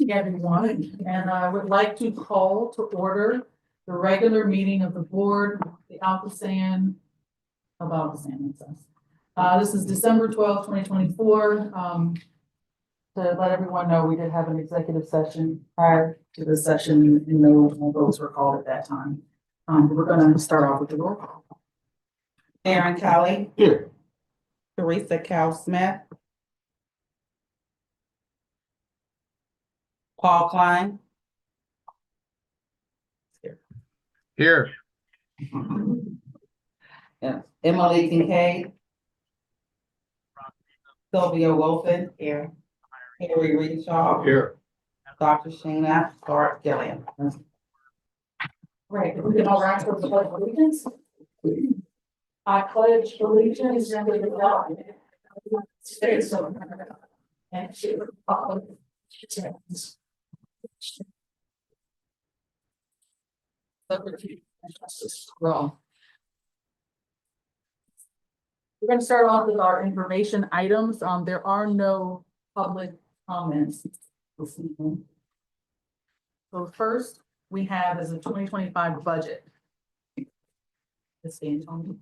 Everyone, and I would like to call to order the regular meeting of the board, the ALCOSAN of ALCOSAN, it says. This is December 12th, 2024. To let everyone know, we did have an executive session prior to the session and no votes were called at that time. We're going to start off with the roll call. Aaron Kelly. Here. Teresa Cal Smith. Paul Klein. Here. Yeah. Emily Kincaid. Sylvia Wilson. Here. Harry Reedshaw. Here. Dr. Shana Clark Gilliam. Right, if we can all rise for the pledge of allegiance. I pledge allegiance to the flag of the United States of America and to the republic which stands liberty and justice for all. We're going to start off with our information items. There are no public comments this evening. So first, we have is a 2025 budget. Ms. D'Antoni.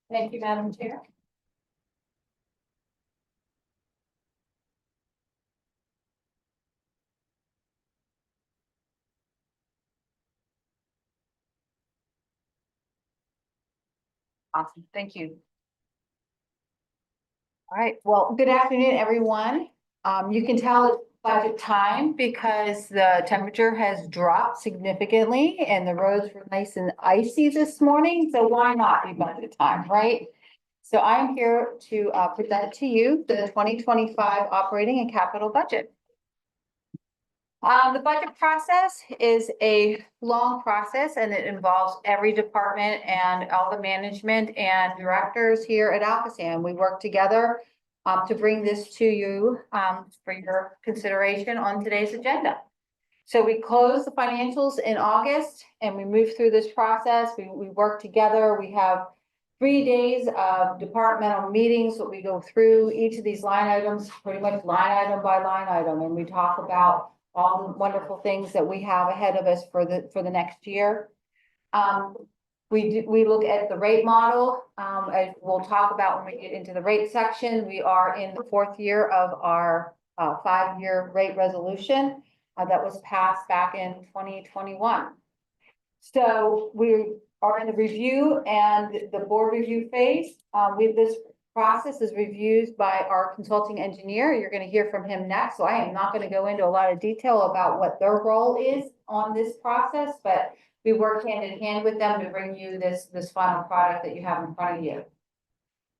Thank you, Madam Chair. Awesome, thank you. All right, well, good afternoon, everyone. You can tell it's budget time because the temperature has dropped significantly and the roads were nice and icy this morning, so why not be budget time, right? So I'm here to present to you the 2025 operating and capital budget. The budget process is a long process and it involves every department and all the management and directors here at ALCOSAN. We work together to bring this to you for your consideration on today's agenda. So we close the financials in August and we move through this process. We work together. We have 3 days of departmental meetings that we go through each of these line items, pretty much line item by line item, and we talk about all the wonderful things that we have ahead of us for the next year. We look at the rate model, as we'll talk about when we get into the rate section. We are in the 4th year of our 5-year rate resolution that was passed back in 2021. So we are in the review and the board review phase. This process is reviewed by our consulting engineer. You're going to hear from him next. So I am not going to go into a lot of detail about what their role is on this process, but we work hand in hand with them to bring you this final product that you have in front of you.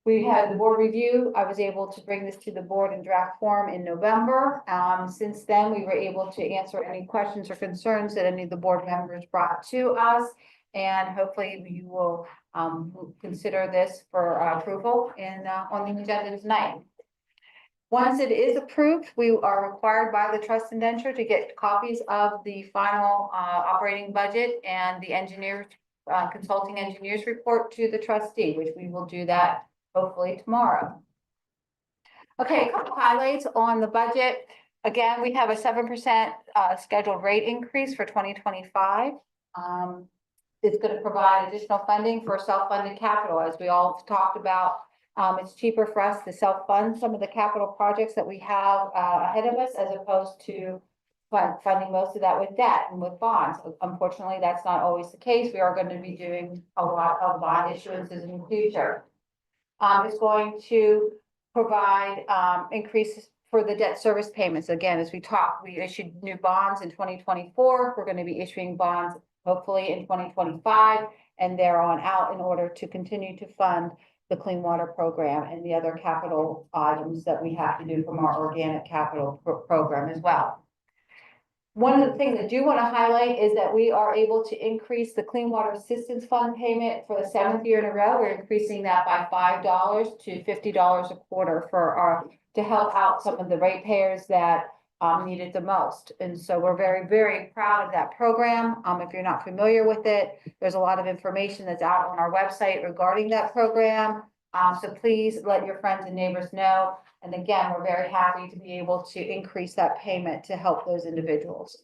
We had the board review. I was able to bring this to the board in draft form in November. Since then, we were able to answer any questions or concerns that any of the board members brought to us. And hopefully you will consider this for approval on the agenda tonight. Once it is approved, we are required by the trust indenture to get copies of the final operating budget and the consulting engineers report to the trustee, which we will do that hopefully tomorrow. Okay, a couple highlights on the budget. Again, we have a 7% scheduled rate increase for 2025. It's going to provide additional funding for self-funded capital, as we all talked about. It's cheaper for us to self-fund some of the capital projects that we have ahead of us, as opposed to funding most of that with debt and with bonds. Unfortunately, that's not always the case. We are going to be doing a lot of bond issuances in the future. It's going to provide increases for the debt service payments. Again, as we talked, we issued new bonds in 2024. We're going to be issuing bonds hopefully in 2025 and there on out in order to continue to fund the clean water program and the other capital items that we have to do from our organic capital program as well. One of the things I do want to highlight is that we are able to increase the Clean Water Assistance Fund payment for the 7th year in a row. We're increasing that by $5 to $50 a quarter to help out some of the ratepayers that need it the most. And so we're very, very proud of that program. If you're not familiar with it, there's a lot of information that's out on our website regarding that program. So please let your friends and neighbors know. And again, we're very happy to be able to increase that payment to help those individuals.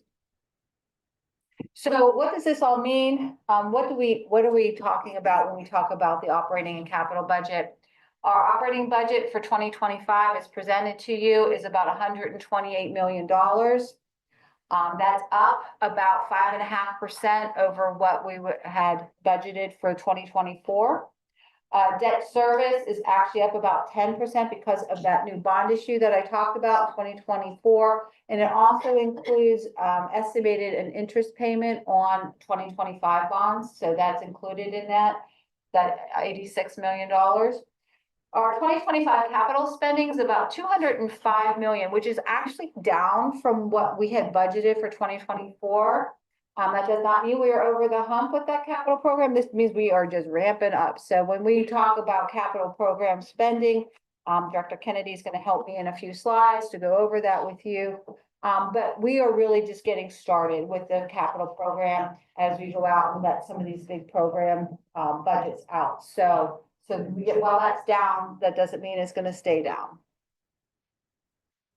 So what does this all mean? What are we talking about when we talk about the operating and capital budget? Our operating budget for 2025 is presented to you is about $128 million. That's up about 5.5% over what we had budgeted for 2024. Debt service is actually up about 10% because of that new bond issue that I talked about in 2024. And it also includes estimated an interest payment on 2025 bonds. So that's included in that $86 million. Our 2025 capital spending is about 205 million, which is actually down from what we had budgeted for 2024. That does not mean we are over the hump with that capital program. This means we are just ramping up. So when we talk about capital program spending, Director Kennedy is going to help me in a few slides to go over that with you. But we are really just getting started with the capital program as we go out and let some of these big program budgets out. So while that's down, that doesn't mean it's going to stay down.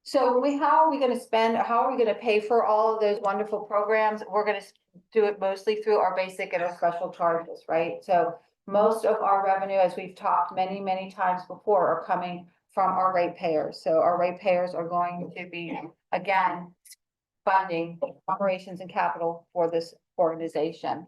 So how are we going to spend, how are we going to pay for all of those wonderful programs? We're going to do it mostly through our basic and our special charges, right? So most of our revenue, as we've talked many, many times before, are coming from our ratepayers. So our ratepayers are going to be, again, funding operations and capital for this organization.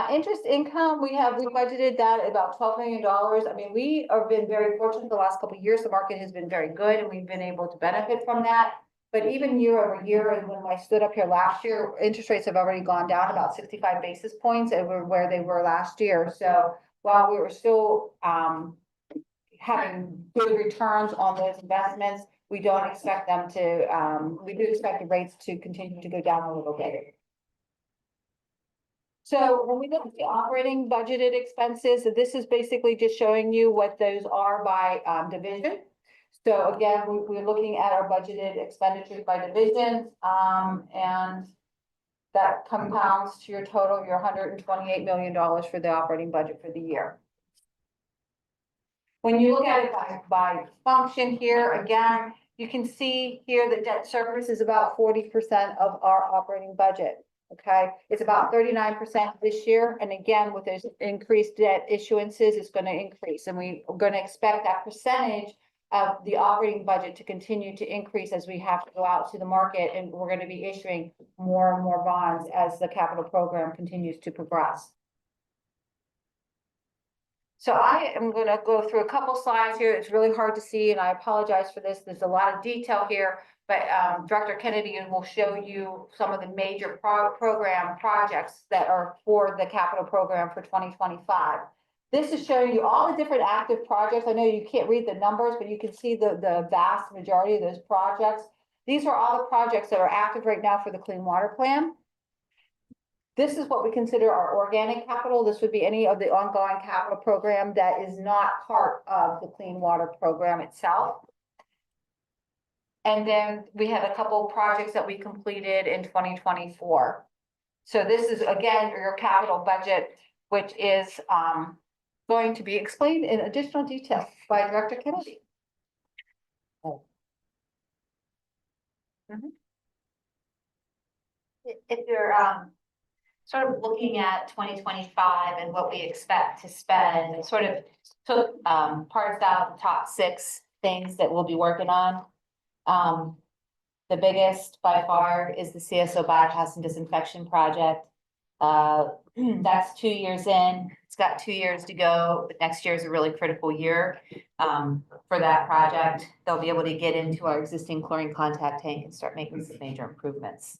Interest income, we budgeted that at about $12 million. I mean, we have been very fortunate the last couple of years. The market has been very good and we've been able to benefit from that. But even year over year, and when I stood up here last year, interest rates have already gone down about 65 basis points over where they were last year. So while we were still having good returns on those investments, we don't expect them to, we do expect the rates to continue to go down a little bit. So when we look at the operating budgeted expenses, this is basically just showing you what those are by division. So again, we're looking at our budgeted expenditures by division, and that compounds to your total, your $128 million for the operating budget for the year. When you look at it by function here, again, you can see here that debt service is about 40% of our operating budget. Okay, it's about 39% this year. And again, with those increased debt issuances, it's going to increase. And we're going to expect that percentage of the operating budget to continue to increase as we have to go out to the market. And we're going to be issuing more and more bonds as the capital program continues to progress. So I am going to go through a couple slides here. It's really hard to see, and I apologize for this. There's a lot of detail here. But Director Kennedy will show you some of the major program projects that are for the capital program for 2025. This is showing you all the different active projects. I know you can't read the numbers, but you can see the vast majority of those projects. These are all the projects that are active right now for the Clean Water Plan. This is what we consider our organic capital. This would be any of the ongoing capital program that is not part of the Clean Water Program itself. And then we have a couple of projects that we completed in 2024. So this is, again, your capital budget, which is going to be explained in additional detail by Director Kennedy. If you're sort of looking at 2025 and what we expect to spend, and sort of took parsed out the top 6 things that we'll be working on. The biggest by far is the CSO bypass and disinfection project. That's 2 years in. It's got 2 years to go, but next year is a really critical year for that project. They'll be able to get into our existing chlorine contact tank and start making some major improvements.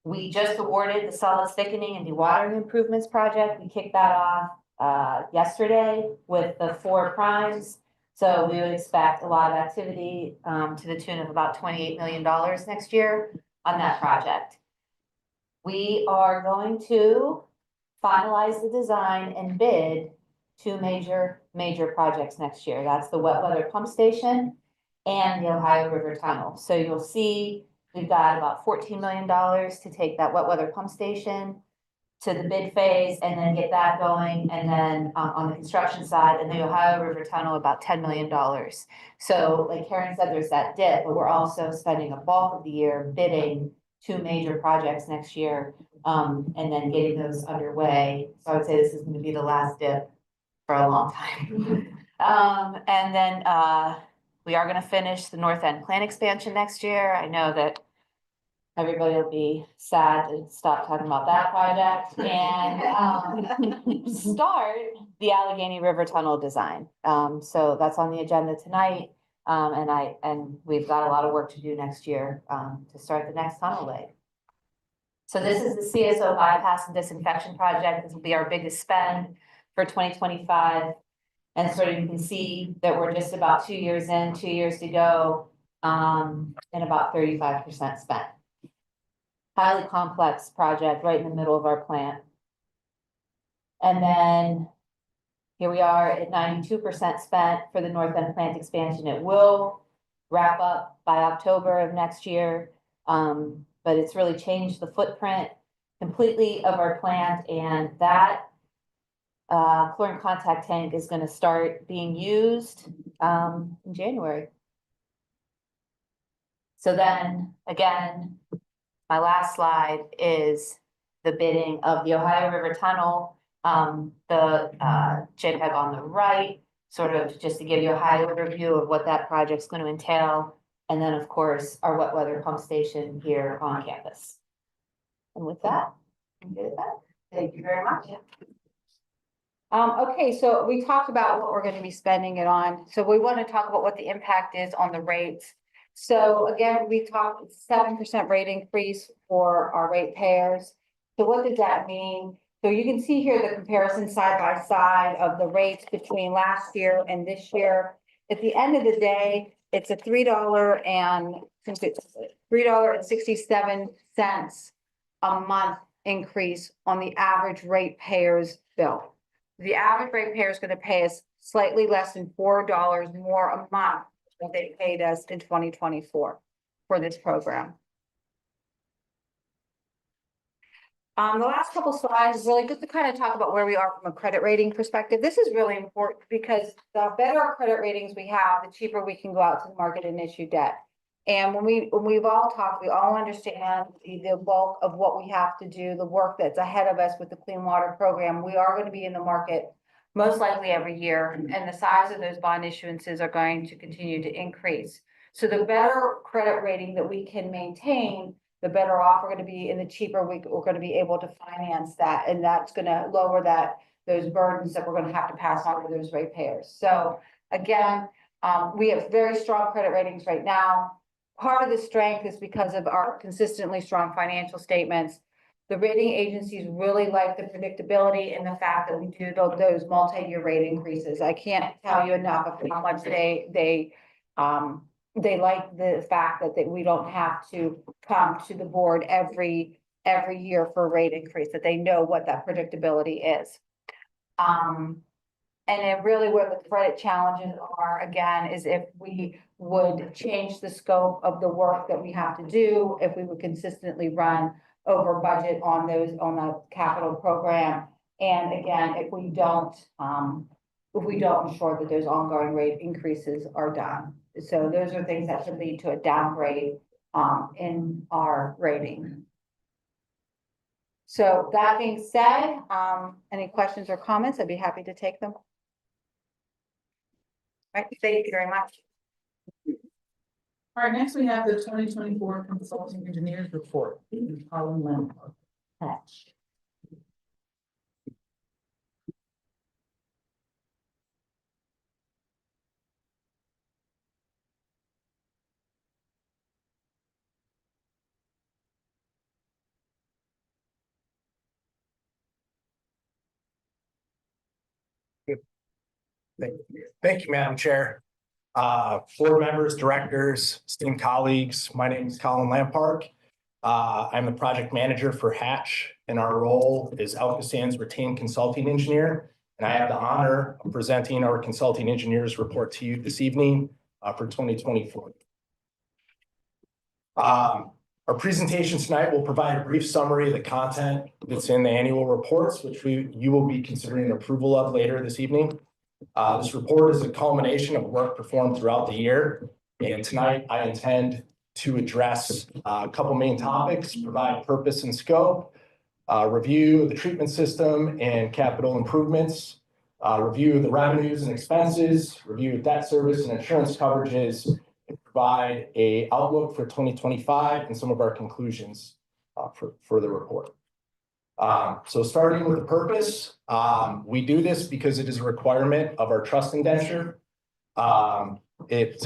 We just awarded the solids thickening and dewatering improvements project. We kicked that off yesterday with the 4 primes. So we would expect a lot of activity to the tune of about $28 million next year on that project. We are going to finalize the design and bid 2 major projects next year. That's the wet weather pump station and the Ohio River Tunnel. So you'll see we've got about $14 million to take that wet weather pump station to the bid phase and then get that going. And then on the construction side, and the Ohio River Tunnel, about $10 million. So like Karen said, there's that dip, but we're also spending a bulk of the year bidding 2 major projects next year, and then getting those underway. So I would say this is going to be the last dip for a long time. And then we are going to finish the North End plant expansion next year. I know that everybody will be sad to stop talking about that project and start the Allegheny River Tunnel design. So that's on the agenda tonight. And we've got a lot of work to do next year to start the next tunnel leg. So this is the CSO bypass and disinfection project. This will be our biggest spend for 2025. And sort of you can see that we're just about 2 years in, 2 years to go, and about 35% spent. Highly complex project right in the middle of our plant. And then here we are at 92% spent for the North End plant expansion. It will wrap up by October of next year. But it's really changed the footprint completely of our plant, and that chlorine contact tank is going to start being used in January. So then again, my last slide is the bidding of the Ohio River Tunnel. The JPEG on the right, sort of just to give you a high overview of what that project's going to entail. And then, of course, our wet weather pump station here on campus. And with that, I'm good at that. Thank you very much. Okay, so we talked about what we're going to be spending it on. So we want to talk about what the impact is on the rates. So again, we talked 7% rate increase for our ratepayers. So what does that mean? So you can see here the comparison side by side of the rates between last year and this year. At the end of the day, it's a $3.67 a month increase on the average ratepayer's bill. The average ratepayer is going to pay us slightly less than $4 more a month than they paid us in 2024 for this program. The last couple slides is really just to kind of talk about where we are from a credit rating perspective. This is really important because the better our credit ratings we have, the cheaper we can go out to the market and issue debt. And when we've all talked, we all understand the bulk of what we have to do, the work that's ahead of us with the Clean Water Program. We are going to be in the market most likely every year, and the size of those bond issuances are going to continue to increase. So the better credit rating that we can maintain, the better off we're going to be, and the cheaper we're going to be able to finance that, and that's going to lower those burdens that we're going to have to pass on to those ratepayers. So again, we have very strong credit ratings right now. Part of the strength is because of our consistently strong financial statements. The rating agencies really like the predictability and the fact that we do those multi-year rate increases. I can't tell you enough of how much they like the fact that we don't have to come to the board every year for a rate increase, that they know what that predictability is. And it really where the credit challenges are, again, is if we would change the scope of the work that we have to do, if we would consistently run over budget on the capital program. And again, if we don't ensure that those ongoing rate increases are done. So those are things that should lead to a downgrade in our rating. So that being said, any questions or comments? I'd be happy to take them. All right, thank you very much. All right, next we have the 2024 Consulting Engineers Report. Colin Lampard. Hatch. Thank you, Madam Chair. Board members, directors, esteemed colleagues, my name is Colin Lampark. I'm the project manager for Hatch, and our role is ALCOSAN's retained consulting engineer. And I have the honor of presenting our consulting engineers report to you this evening for 2024. Our presentation tonight will provide a brief summary of the content that's in the annual reports, which you will be considering approval of later this evening. This report is a culmination of work performed throughout the year. And tonight I intend to address a couple main topics, provide purpose and scope, review of the treatment system and capital improvements, review of the revenues and expenses, review of debt service and insurance coverages, and provide a outlook for 2025 and some of our conclusions for the report. So starting with the purpose, we do this because it is a requirement of our trust indenture. It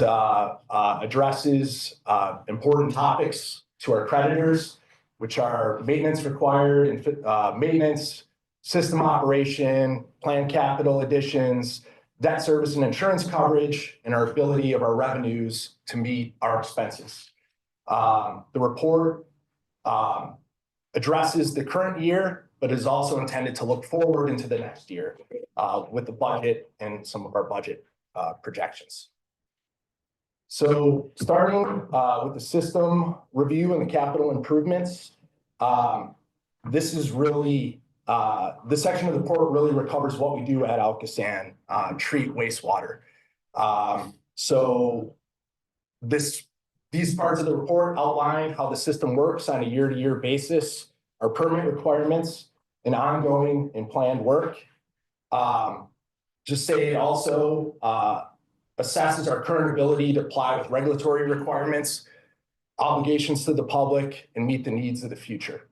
addresses important topics to our creditors, which are maintenance required and maintenance, system operation, planned capital additions, debt service and insurance coverage, and our ability of our revenues to meet our expenses. The report addresses the current year, but is also intended to look forward into the next year with the budget and some of our budget projections. So starting with the system review and the capital improvements, this is really, this section of the report really recovers what we do at ALCOSAN, treat wastewater. So these parts of the report outline how the system works on a year-to-year basis, our permit requirements, and ongoing and planned work. Just say it also assesses our current ability to apply with regulatory requirements, obligations to the public, and meet the needs of the future.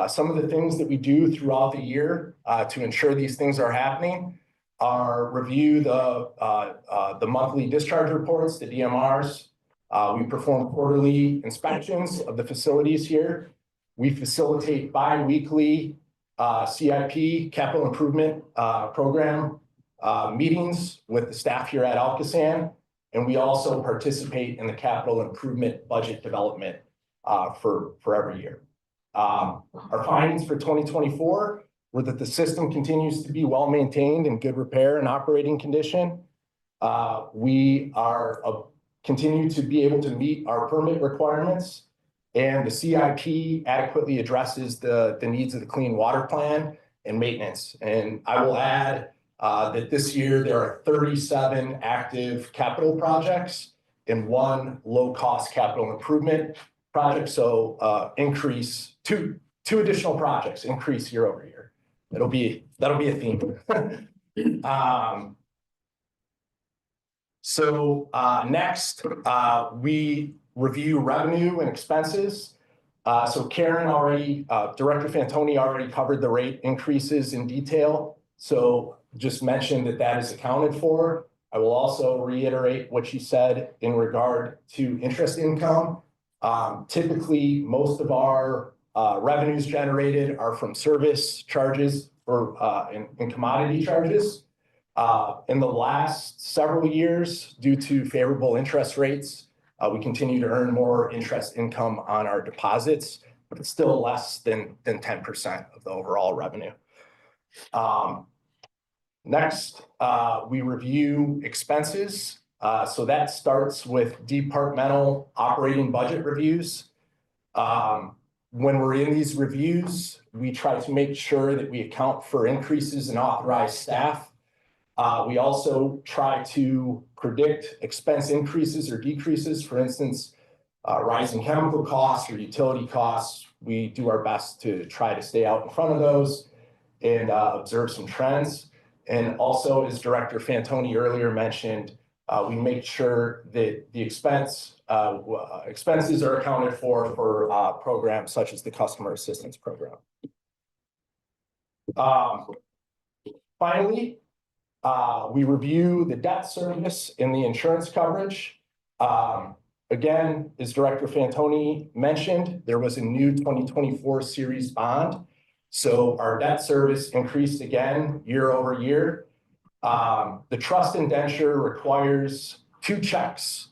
Some of the things that we do throughout the year to ensure these things are happening are review the monthly discharge reports, the DMRs. We perform quarterly inspections of the facilities here. We facilitate bi-weekly CIP, capital improvement program meetings with the staff here at ALCOSAN, and we also participate in the capital improvement budget development for every year. Our findings for 2024 were that the system continues to be well maintained in good repair and operating condition. We continue to be able to meet our permit requirements, and the CIP adequately addresses the needs of the clean water plan and maintenance. And I will add that this year there are 37 active capital projects and 1 low-cost capital improvement project. So increase two additional projects, increase year over year. That'll be a theme. Next, we review revenue and expenses. So Karen Director Fantoni already covered the rate increases in detail. So just mentioned that is accounted for. I will also reiterate what she said in regard to interest income. Typically, most of our revenues generated are from service charges or in commodity charges. In the last several years, due to favorable interest rates, we continue to earn more interest income on our deposits, but it's still less than 10% of the overall revenue. Next, we review expenses. So that starts with departmental operating budget reviews. When we're in these reviews, we try to make sure that we account for increases in authorized staff. We also try to predict expense increases or decreases. For instance, rising chemical costs or utility costs. We do our best to try to stay out in front of those and observe some trends. And also, as Director Fantoni earlier mentioned, we make sure that the expenses are accounted for programs such as the customer assistance program. Finally, we review the debt service and the insurance coverage. Again, as Director Fantoni mentioned, there was a new 2024 series bond. So our debt service increased again year over year. The trust indenture requires 2 checks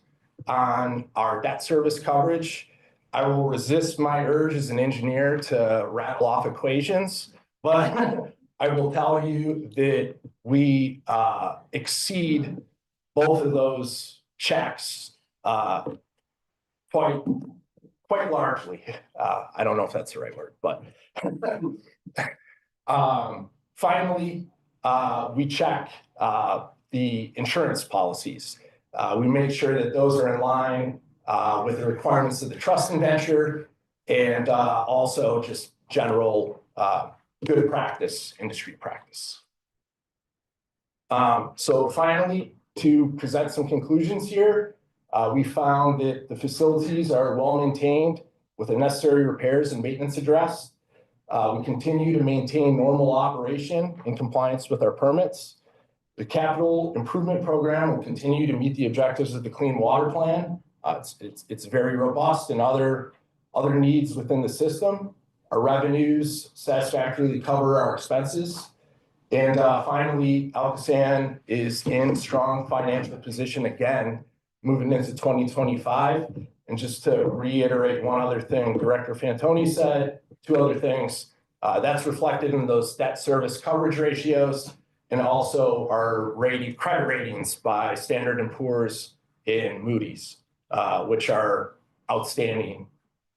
on our debt service coverage. I will resist my urge as an engineer to rattle off equations, but I will tell you that we exceed both of those checks quite quite largely. I don't know if that's the right word, but finally, we check the insurance policies. We make sure that those are in line with the requirements of the trust indenture and also just general good practice, industry practice. So finally, to present some conclusions here, we found that the facilities are well maintained with the necessary repairs and maintenance addressed. We continue to maintain normal operation in compliance with our permits. The capital improvement program will continue to meet the objectives of the Clean Water Plan. It's very robust and other needs within the system. Our revenues satisfactorily cover our expenses. And finally, ALCOSAN is in strong financial position again, moving into 2025. And just to reiterate one other thing, Director Fantoni said, two other things. That's reflected in those debt service coverage ratios and also our credit ratings by Standard & Poor's and Moody's, which are outstanding,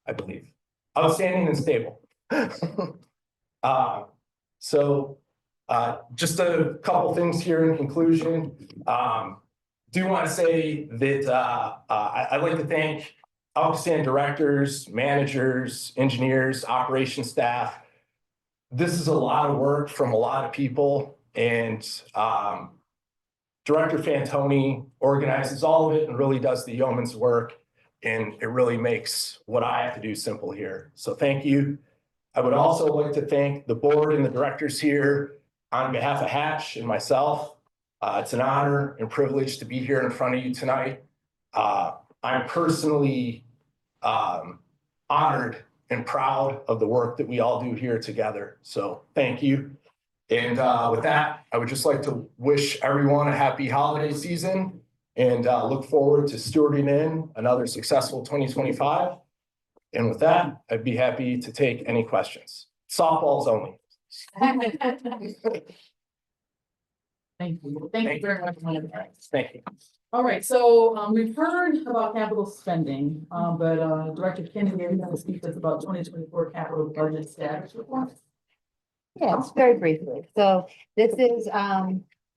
I believe. Outstanding and stable. Just a couple things here in conclusion. Do want to say that I'd like to thank ALCOSAN directors, managers, engineers, operations staff. This is a lot of work from a lot of people, and Director Fantoni organizes all of it and really does the yeoman's work, and it really makes what I have to do simple here. So thank you. I would also like to thank the board and the directors here on behalf of Hatch and myself. It's an honor and privilege to be here in front of you tonight. I'm personally honored and proud of the work that we all do here together. So thank you. And with that, I would just like to wish everyone a happy holiday season and look forward to stewarding in another successful 2025. And with that, I'd be happy to take any questions. Softballs only. Thank you. Thank you very much. Thank you. All right, so we've heard about capital spending, but Director Kennedy, you're going to speak to us about 2024 capital budget status report. Yes, very briefly. So this is as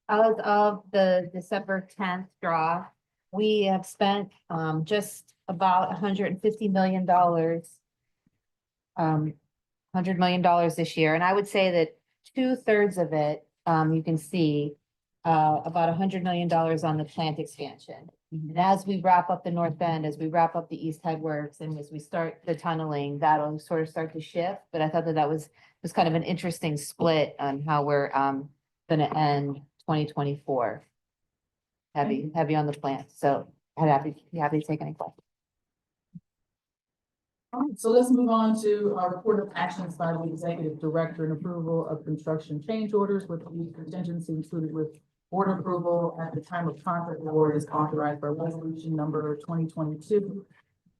of the December 10th draw. We have spent just about $150 million, $100 million this year. And I would say that 2/3 of it, you can see about $100 million on the plant expansion. And as we wrap up the North Bend, as we wrap up the East Head Works, and as we start the tunneling, that'll sort of start to shift. But I thought that was kind of an interesting split on how we're going to end 2024. Heavy on the plant. So I'd be happy to take any questions. All right, so let's move on to our report of actions by the executive director and approval of construction change orders with the contingency included with board approval at the time of contract award is authorized by resolution number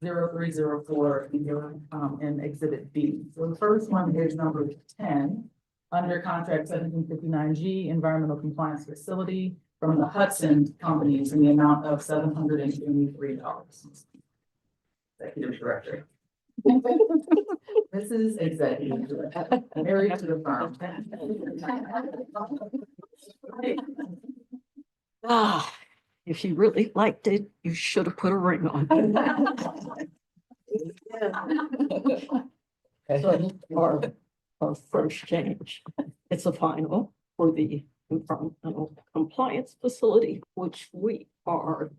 2022-0304 in exhibit B. So the first one is number 10 under contract 1759G environmental compliance facility from the Hudson companies in the amount of $783. Executive director. This is executive director, married to the firm. If you really liked it, you should have put a ring on. So our first change, it's a final for the environmental compliance facility, which we are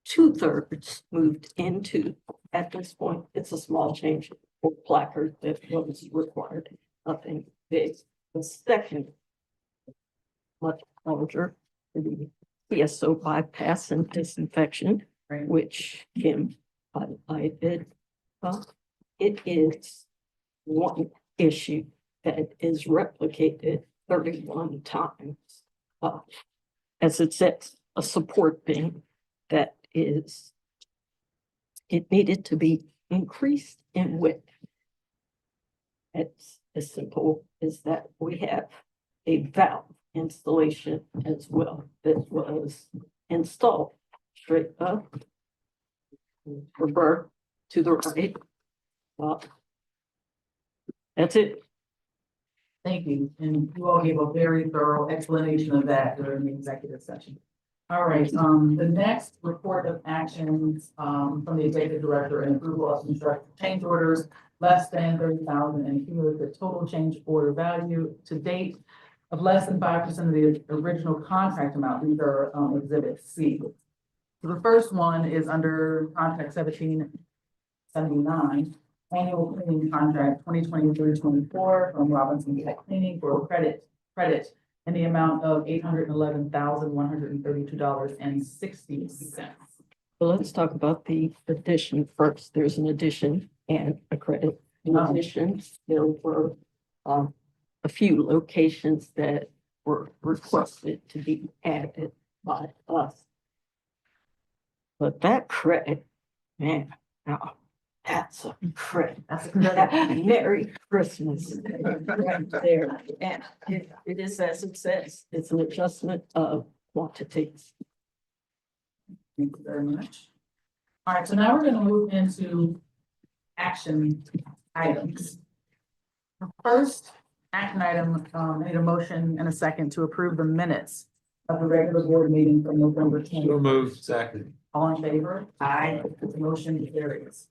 2/3 moved into at this point. It's a small change for placard that was required, nothing big. The second, much larger, the PSO bypass and disinfection, Right. which Kim highlighted. It is one issue that is replicated 31 times. As it says, a support beam that is, it needed to be increased in width. It's as simple as that. We have a valve installation as well that was installed straight up, revert to the right, That's it. Thank you, and you all gave a very thorough explanation of that during the executive session. All right, the next report of actions, from the executive director and approval of construction change orders less than 30,000 and cumulative total change order value to date of less than 5% of the original contract amount. These are, exhibit C. So the first one is under contract 1779, annual cleaning contract 2023-24 from Robinson Tech Cleaning for credit in the amount of $811,132.60. Well, let's talk about the addition first. There's an addition and a credit. In addition, there were a few locations that were requested to be added by us. But that credit, man, now that's a credit. That's a credit. Merry Christmas. Right there. And it is as it says, it's an adjustment of quantities. Thank you very much. All right, so now we're gonna move into action items. The first action item, need a motion and a second to approve the minutes of the regular board meeting from November 10th. So moved. Second. All in favor? Aye. The motion carries.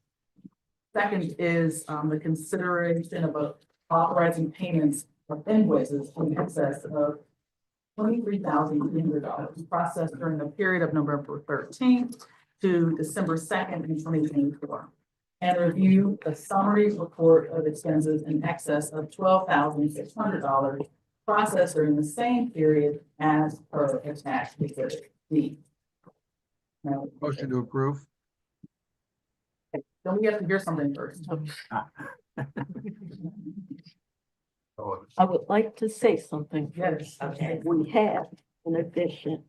Second is, the consideration of authorizing payments of invoices in excess of $23,300 processed during the period of November 13th to December 2nd in 2024. And review the summary report of expenses in excess of $12,600 processed during the same period as per attached exhibit D. Now, Motion to approve. don't we have to hear something first? I would like to say something. Yes. Okay. We have an addition.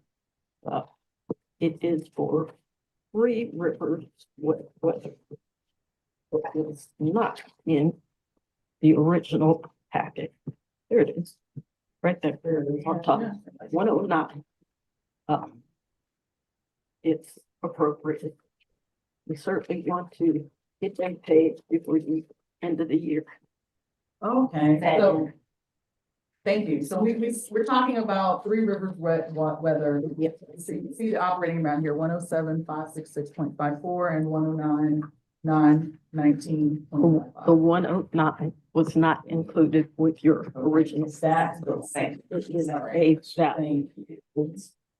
It is for Three Rivers weather. It is not in the original packet. There it is. Right there, on top, 109. It's appropriate. We certainly want to get them paid before the end of the year. Okay, so, thank you. So we're talking about Three Rivers weather. Yep. See the operating amount here, 107,566.54 and 109,919.55. The 109 was not included with your original. That's the same. It is a value. Thank you.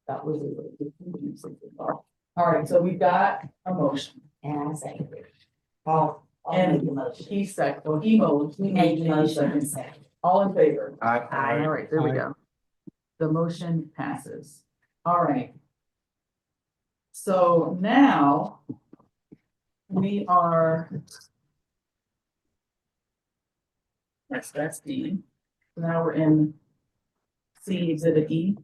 That was a little bit confusing. All right, so we've got a motion. And I say. And he second, well, he made the motion. All in favor? Aye. All right, there we go. The motion passes. All right. So now we are. That's D. Now we're in C, exhibit E.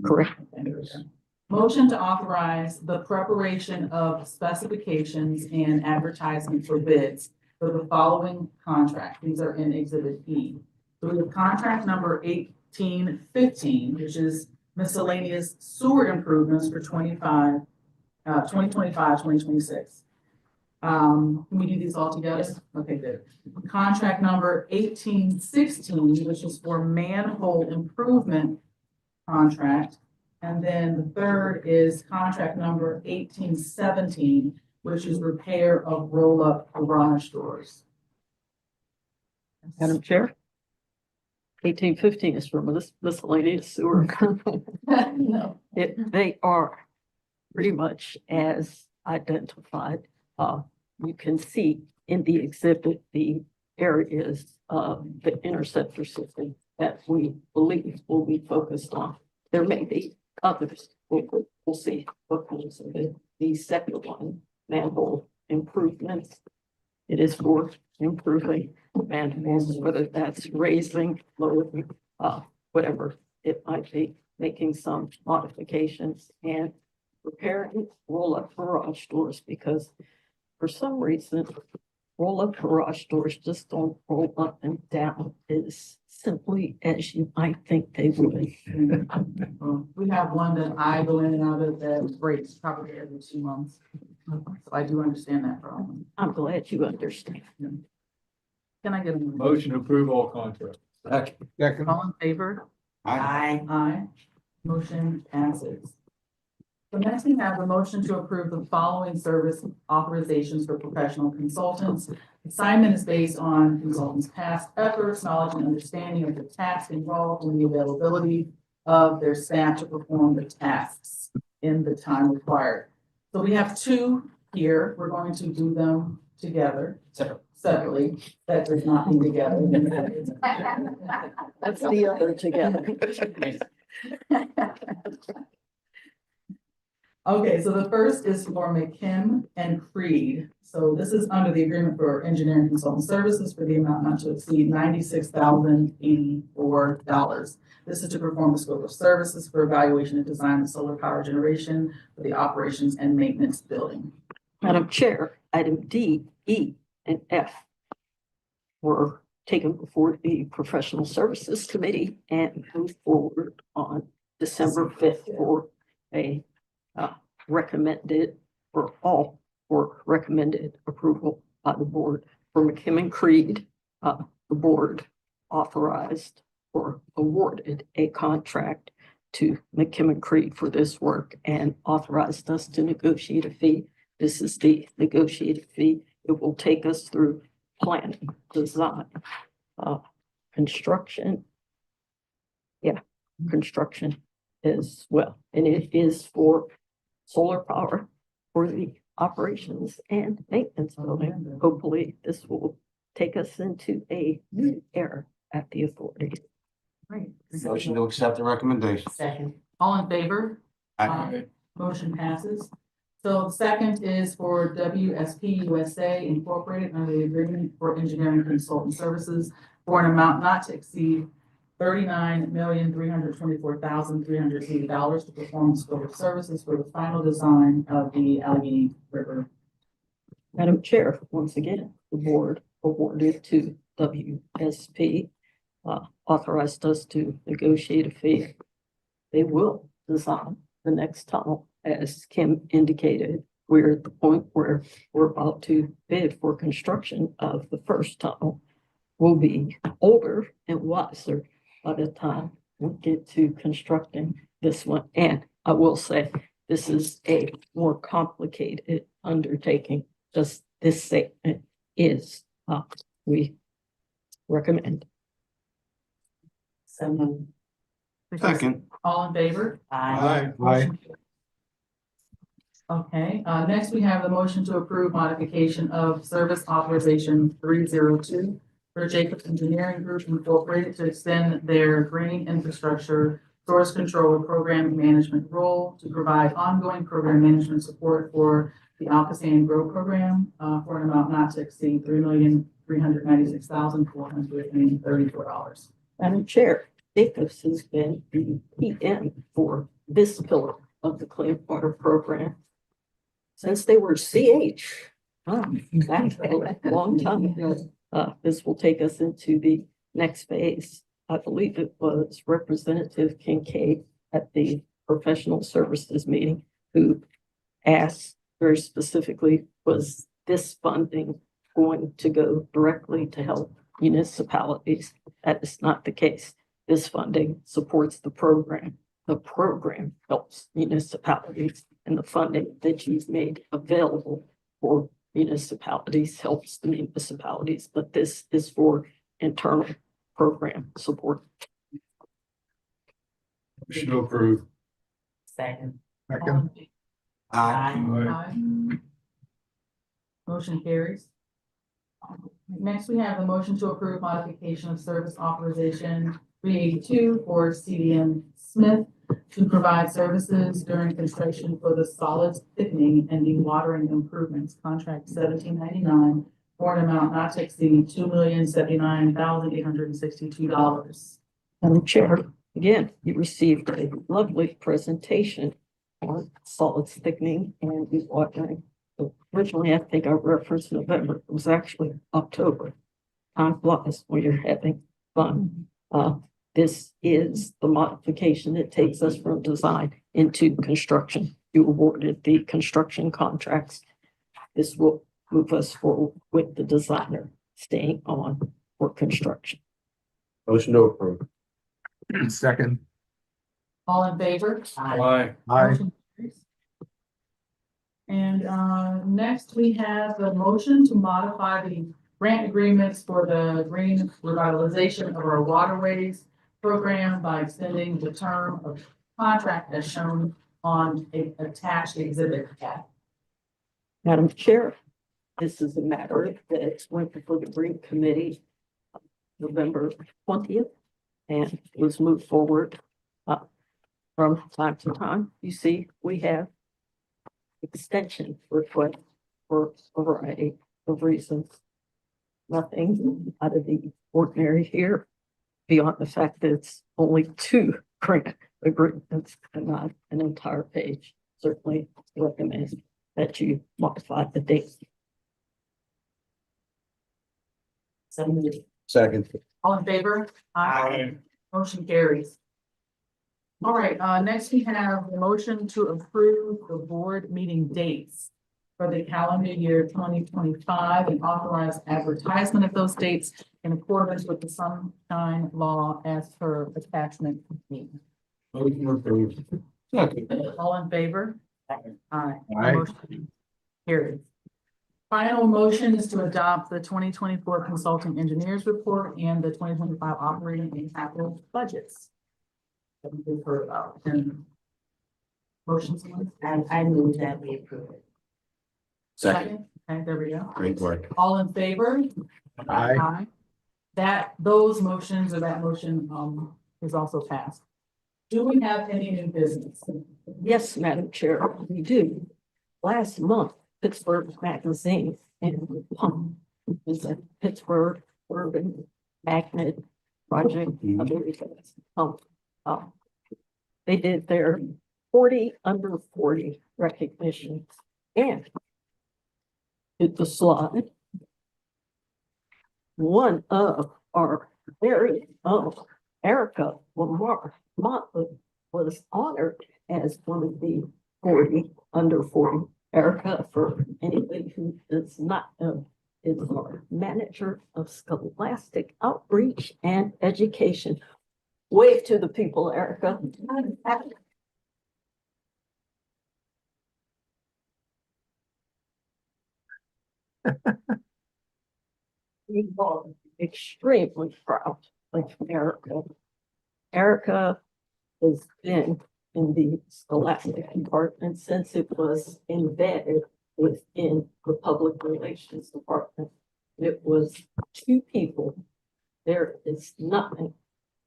Correct. Okay, there we go. Motion to authorize the preparation of specifications and advertising for bids for the following contract. These are in exhibit E. So we have contract number 1815, which is miscellaneous sewer improvements for 2025-2026. Can we do these all together? Yes. Okay, good. Contract number 1816, which is for manhole improvement contract. And then the third is contract number 1817, which is repair of roll-up garage doors. Madam Chair. 1815 is from miscellaneous sewer. No. They are pretty much as identified. You can see in the exhibit, the areas of the interceptor system that we believe will be focused on. There may be others, we'll see what comes of it. The second one, manhole improvements. It is for improving manholes, whether that's raising, lowering, whatever it might be, making some modifications and repairing roll-up garage doors, because for some reason, roll-up garage doors just don't roll up and down as simply as you might think they would. We have one that I go in and out of that breaks probably every 2 months. So I do understand that problem. I'm glad you understand. Can I get a motion? Motion to approve all contracts. Second. All in favor? Aye. Aye. Motion passes. So next we have a motion to approve the following service authorizations for professional consultants. Assignment is based on consultants' past efforts, knowledge, and understanding of the task involved and the availability of their staff to perform the tasks in the time required. So we have two here. We're going to do them together, separately. That does not mean together. That's the other together. Okay, so the first is for McKim and Creed. So this is under the agreement for engineering consultant services for the amount not to exceed $96,084. This is to perform the scope of services for evaluation and design of solar power generation for the operations and maintenance building. Madam Chair, item D, E, and F were taken before the Professional Services Committee and moved forward on December 5th for a recommended, or all were recommended approval by the board. For McKim and Creed, the board authorized or awarded a contract to McKim and Creed for this work and authorized us to negotiate a fee. This is the negotiated fee. It will take us through planning, design, construction. Yeah, construction as well. And it is for solar power for the operations and maintenance building. Hopefully, this will take us into a new era at the authority. Great. Motion to accept the recommendation. Second. All in favor? Aye. Motion passes. So the second is for WSP USA Incorporated under the agreement for engineering consultant services for an amount not to exceed $39,324,380 to perform the scope of services for the final design of the Allegheny River. Madam Chair, once again, the board awarded to WSP, authorized us to negotiate a fee. They will design the next tunnel. As Kim indicated, we're at the point where we're about to bid for construction of the first tunnel. We'll be older and wiser by the time we get to constructing this one. And I will say, this is a more complicated undertaking. Just this statement is, we recommend. Second. All in favor? Aye. Motion carries. Okay, next we have the motion to approve modification of service authorization 302 for Jacobs Engineering Group Incorporated to extend their green infrastructure source control program management role to provide ongoing program management support for the ALCOSAN Grow program for an amount not to exceed $3,396,434. Madam Chair, Jacobs has been the PM for this pillar of the Clean Water Program since they were CH. That's a long time ago. This will take us into the next phase. I believe it was Representative Kincaid at the Professional Services meeting who asked very specifically, was this funding going to go directly to help municipalities? That is not the case. This funding supports the program. The program helps municipalities, and the funding that you've made available for municipalities helps the municipalities, but this is for internal program support. Motion to approve. Second. Aye. Motion carries. Next, we have a motion to approve modification of service authorization 382 for CDM Smith to provide services during construction for the solids thickening and dewatering improvements, contract 1799 for an amount not to exceed $2,079,862. Madam Chair, again, you received a lovely presentation on solids thickening and dewatering. Originally, I think I referenced November. It was actually October. Time flies when you're having fun. This is the modification that takes us from design into construction. You awarded the construction contracts. This will move us forward with the designer. staying on for construction. Motion to approve. Second. All in favor? Aye. Motion carries. And next we have the motion to modify the grant agreements for the green revitalization of our waterways program by extending the term of contract as shown on a attached exhibit F. Madam Chair, this is a matter that went before the Green Committee November 20th and was moved forward from time to time. You see, we have extension request for a variety of reasons. Nothing out of the ordinary here beyond the fact that it's only 2 grant agreements and not an entire page. Certainly recommend that you modify the date. So moved. Second. All in favor? Motion carries. All right, next we have the motion to approve the board meeting dates for the calendar year 2025 and authorize advertisement of those dates in accordance with the Sunshine Law as per attachment B. Motion to approve. Second. All in favor? Aye. Aye. Motion carries. Final motion is to adopt the 2024 Consulting Engineers Report and the 2025 Operating and Capital Budgets. That we've heard about. And motions. I move that we approve it. Second. Okay, there we go. Great work. All in favor? Aye. Those motions or that motion is also passed. Do we have any new business? Yes, Madam Chair, we do. Last month, Pittsburgh Magazine and was a Pittsburgh Urban Magnet Project. I believe that's, they did their 40 under 40 recognition and hit the slide. One of our very own Erica Lamar Motley was honored as one of the 40 under 40. Erica, for anybody who does not know, is our manager of scholastic outreach and education. Wave to the people, Erica. We are extremely proud of Erica. Erica has been in the scholastic department since it was embedded within the public relations department. It was 2 people. There is nothing,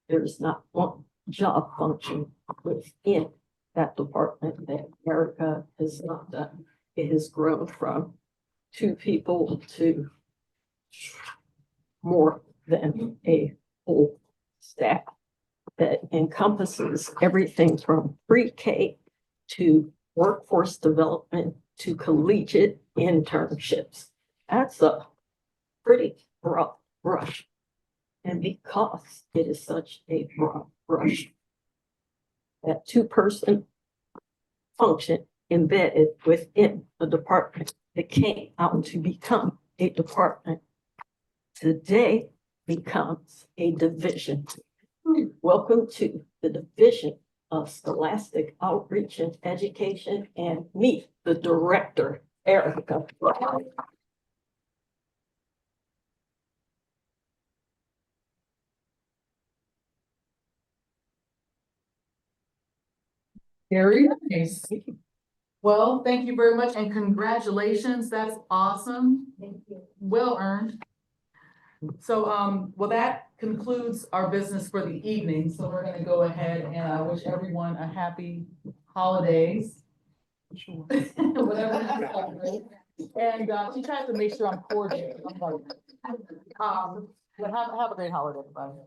there's not one job function within that department that Erica has not done. It has grown from 2 people to more than a whole staff that encompasses everything from pre-K to workforce development to collegiate internships. That's a pretty broad brush. And because it is such a broad brush, that 2-person function embedded within a department that came out to become a department today becomes a division. Welcome to the Division of Scholastic Outreach and Education, and meet the director, Erica. Very nice. Well, thank you very much and congratulations. That's awesome. Thank you. Well earned. So, well, that concludes our business for the evening. So we're gonna go ahead and wish everyone a happy holidays. Whatever you celebrate. And she tries to make sure I'm cordial. I'm like, but have a great holiday, everybody.